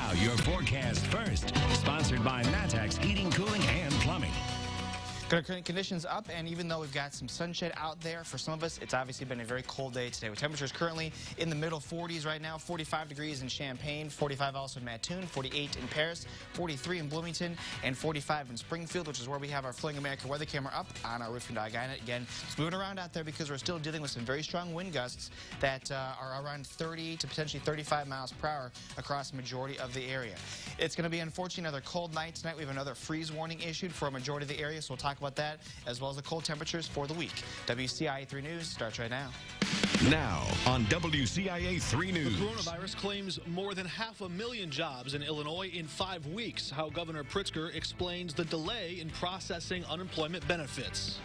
Now, your forecast first, sponsored by Matex Heating, Cooling, and Plumbing. Current conditions up, and even though we've got some sunshine out there for some of us, it's obviously been a very cold day today with temperatures currently in the middle 40s right now. 45 degrees in Champaign, 45 also in Mattoon, 48 in Paris, 43 in Bloomington, and 45 in Springfield, which is where we have our Fling America weather camera up on our roofing dog. Again, it's moving around out there because we're still dealing with some very strong wind gusts that are around 30 to potentially 35 miles per hour across the majority of the area. It's going to be, unfortunately, another cold night tonight. We have another freeze warning issued for a majority of the area, so we'll talk about that, as well as the cold temperatures for the week. WCIA 3 News starts right now. Now on WCIA 3 News. The coronavirus claims more than 500,000 jobs in Illinois in 5 weeks. How Governor Pritzker explains the delay in processing unemployment benefits.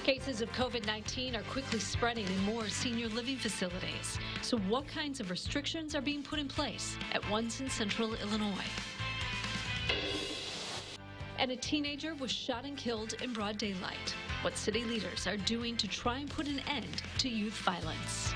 Cases of COVID-19 are quickly spreading in more senior living facilities. So what kinds of restrictions are being put in place at ones in central Illinois? And a teenager was shot and killed in broad daylight. What city leaders are doing to try and put an end to youth violence.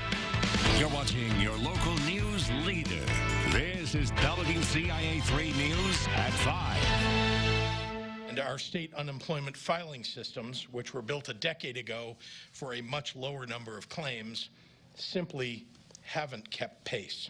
You're watching your local news leader. This is WCIA 3 News at 5. And our state unemployment filing systems, which were built a decade ago for a much lower number of claims, simply haven't kept pace.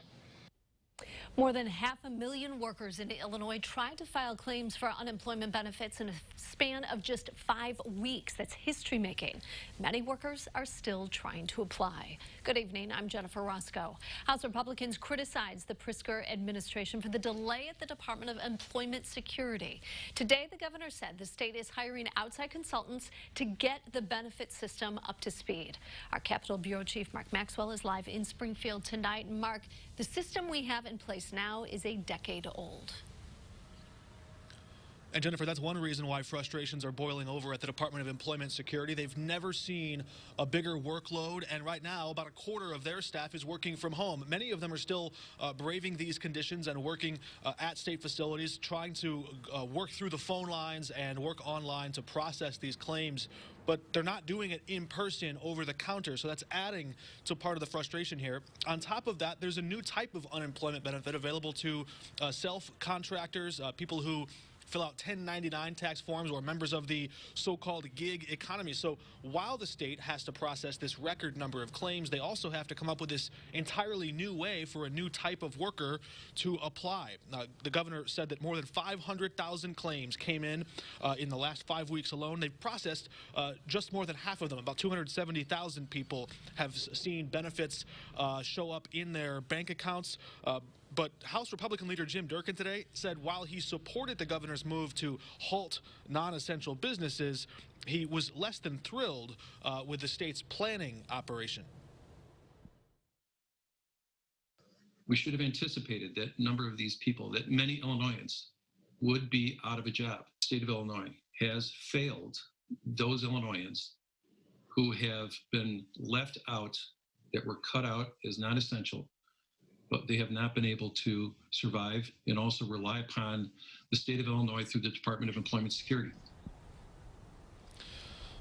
More than 500,000 workers in Illinois tried to file claims for unemployment benefits in a span of just 5 weeks. That's history-making. Many workers are still trying to apply. Good evening. I'm Jennifer Roscoe. House Republicans criticized the Pritzker administration for the delay at the Department of Employment Security. Today, the governor said the state is hiring outside consultants to get the benefit system up to speed. Our Capitol Bureau Chief Mark Maxwell is live in Springfield tonight. Mark, the system we have in place now is a decade old. And Jennifer, that's one reason why frustrations are boiling over at the Department of Employment Security. They've never seen a bigger workload, and right now about a quarter of their staff is working from home. Many of them are still braving these conditions and working at state facilities, trying to work through the phone lines and work online to process these claims. But they're not doing it in person over the counter, so that's adding to part of the frustration here. On top of that, there's a new type of unemployment benefit available to self-contractors, people who fill out 1099 tax forms or members of the so-called gig economy. So while the state has to process this record number of claims, they also have to come up with this entirely new way for a new type of worker to apply. The governor said that more than 500,000 claims came in the last 5 weeks alone. They've processed just more than half of them. About 270,000 people have seen benefits show up in their bank accounts. But House Republican leader Jim Durkin today said while he supported the governor's move to halt non-essential businesses, he was less than thrilled with the state's planning operation. We should have anticipated that number of these people, that many Illinoisans would be out of a job. The state of Illinois has failed those Illinoisans who have been left out, that were cut out as non-essential, but they have not been able to survive and also rely upon the state of Illinois through the Department of Employment Security.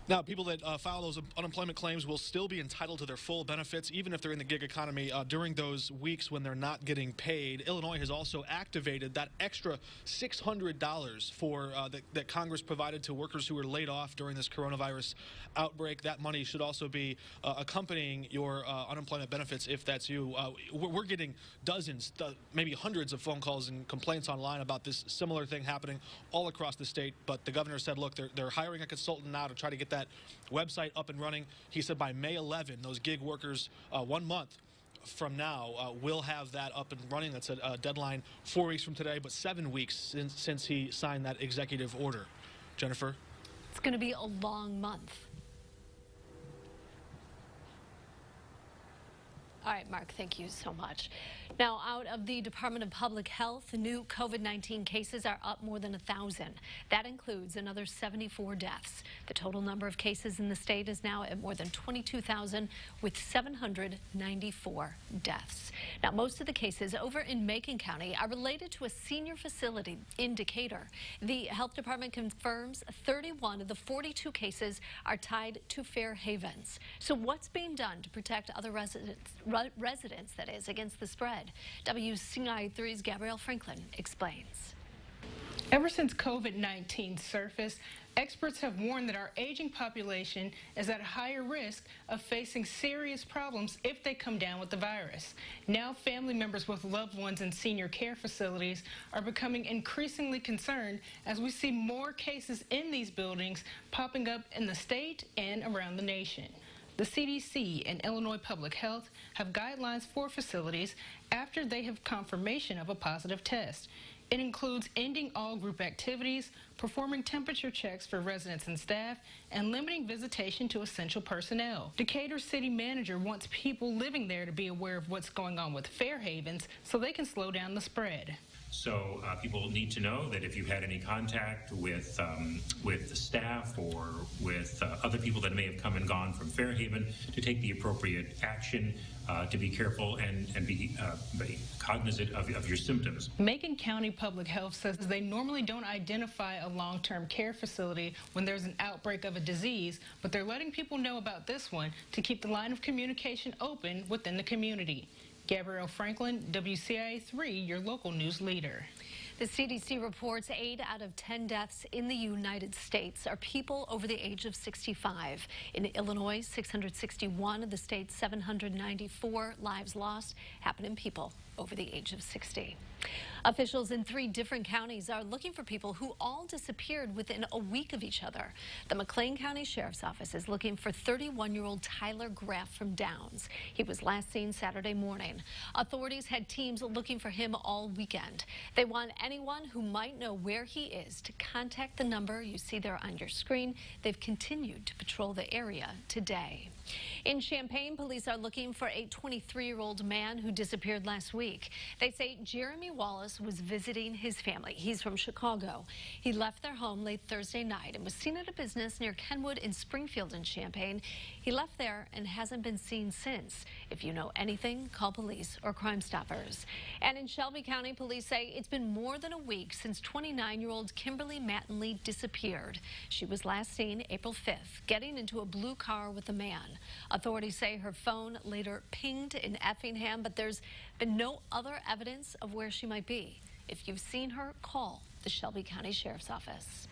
Now, people that file those unemployment claims will still be entitled to their full benefits, even if they're in the gig economy during those weeks when they're not getting paid. Illinois has also activated that extra $600 for that Congress provided to workers who were laid off during this coronavirus outbreak. That money should also be accompanying your unemployment benefits if that's you. We're getting dozens, maybe hundreds of phone calls and complaints online about this similar thing happening all across the state. But the governor said, look, they're hiring a consultant now to try to get that website up and running. He said by May 11, those gig workers, 1 month from now, will have that up and running. That's a deadline 4 weeks from today, but 7 weeks since he signed that executive order. Jennifer? It's going to be a long month. All right, Mark, thank you so much. Now, out of the Department of Public Health, new COVID-19 cases are up more than 1,000. That includes another 74 deaths. The total number of cases in the state is now at more than 22,000 with 794 deaths. Now, most of the cases over in Macon County are related to a senior facility in Decatur. The health department confirms 31 of the 42 cases are tied to Fair Havens. So what's being done to protect other residents residents, that is, against the spread. WCIA 3's Gabrielle Franklin explains. Ever since COVID-19 surfaced, experts have warned that our aging population is at a higher risk of facing serious problems if they come down with the virus. Now, family members with loved ones in senior care facilities are becoming increasingly concerned as we see more cases in these buildings popping up in the state and around the nation. The CDC and Illinois Public Health have guidelines for facilities after they have confirmation of a positive test. It includes ending all group activities, performing temperature checks for residents and staff, and limiting visitation to essential personnel. Decatur City Manager wants people living there to be aware of what's going on with Fairhavens so they can slow down the spread. So people need to know that if you've had any contact with the staff or with other people that may have come and gone from Fairhaven, to take the appropriate action, to be careful and be cognizant of your symptoms. Macon County Public Health says they normally don't identify a long-term care facility when there's an outbreak of a disease, but they're letting people know about this one to keep the line of communication open within the community. Gabrielle Franklin, WCIA 3, your local news leader. The CDC reports 8 out of 10 deaths in the United States are people over the age of 65. In Illinois, 661 of the state's 794 lives lost happen in people over the age of 60. Officials in 3 different counties are looking for people who all disappeared within a week of each other. The McLean County Sheriff's Office is looking for 31-year-old Tyler Graff from Downs. He was last seen Saturday morning. Authorities had teams looking for him all weekend. They want anyone who might know where he is to contact the number you see there on your screen. They've continued to patrol the area today. In Champaign, police are looking for a 23-year-old man who disappeared last week. They say Jeremy Wallace was visiting his family. He's from Chicago. He left their home late Thursday night and was seen at a business near Kenwood in Springfield in Champaign. He left there and hasn't been seen since. If you know anything, call police or Crime Stoppers. And in Shelby County, police say it's been more than a week since 29-year-old Kimberly Mattingly disappeared. She was last seen April 5th, getting into a blue car with a man. Authorities say her phone later pinged in Effingham, but there's been no other evidence of where she might be. If you've seen her, call the Shelby County Sheriff's Office.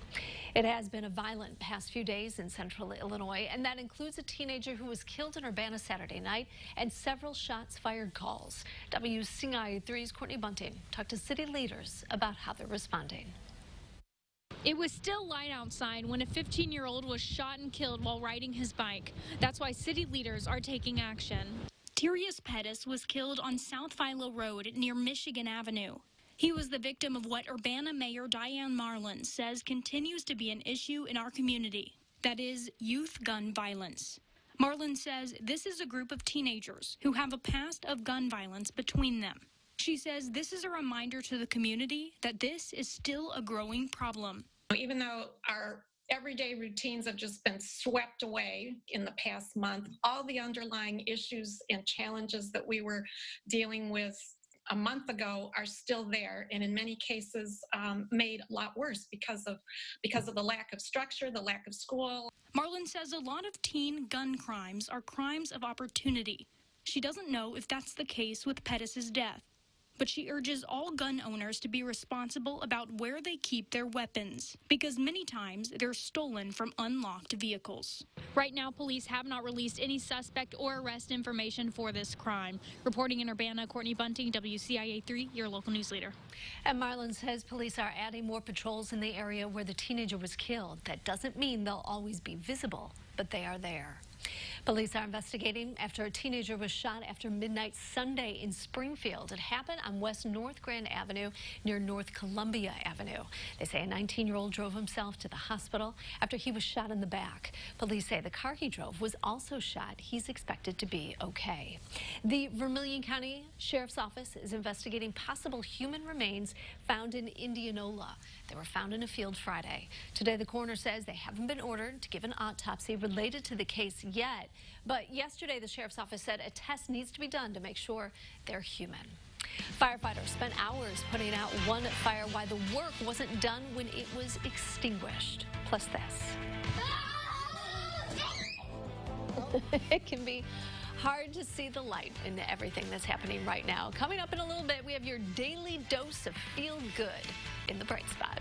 It has been a violent past few days in central Illinois, and that includes a teenager who was killed in Urbana Saturday night and several shots fired calls. WCIA 3's Courtney Bunting talked to city leaders about how they're responding. It was still light outside when a 15-year-old was shot and killed while riding his bike. That's why city leaders are taking action. Tirius Pettis was killed on South Philo Road near Michigan Avenue. He was the victim of what Urbana Mayor Diane Marlin says continues to be an issue in our community. That is, youth gun violence. Marlin says this is a group of teenagers who have a past of gun violence between them. She says this is a reminder to the community that this is still a growing problem. Even though our everyday routines have just been swept away in the past month, all the underlying issues and challenges that we were dealing with a month ago are still there, and in many cases made a lot worse because of the lack of structure, the lack of school. Marlin says a lot of teen gun crimes are crimes of opportunity. She doesn't know if that's the case with Pettis' death, but she urges all gun owners to be responsible about where they keep their weapons, because many times they're stolen from unlocked vehicles. Right now, police have not released any suspect or arrest information for this crime. Reporting in Urbana, Courtney Bunting, WCIA 3, your local news leader. And Marlin says police are adding more patrols in the area where the teenager was killed. That doesn't mean they'll always be visible, but they are there. Police are investigating after a teenager was shot after midnight Sunday in Springfield. It happened on West North Grand Avenue near North Columbia Avenue. They say a 19-year-old drove himself to the hospital after he was shot in the back. Police say the car he drove was also shot. He's expected to be okay. The Vermilion County Sheriff's Office is investigating possible human remains found in Indianola. They were found in a field Friday. Today, the coroner says they haven't been ordered to give an autopsy related to the case yet. But yesterday, the Sheriff's Office said a test needs to be done to make sure they're human. Firefighters spent hours putting out one fire while the work wasn't done when it was extinguished. Plus this. It can be hard to see the light in everything that's happening right now. Coming up in a little bit, we have your daily dose of feel good in the Bright Spot.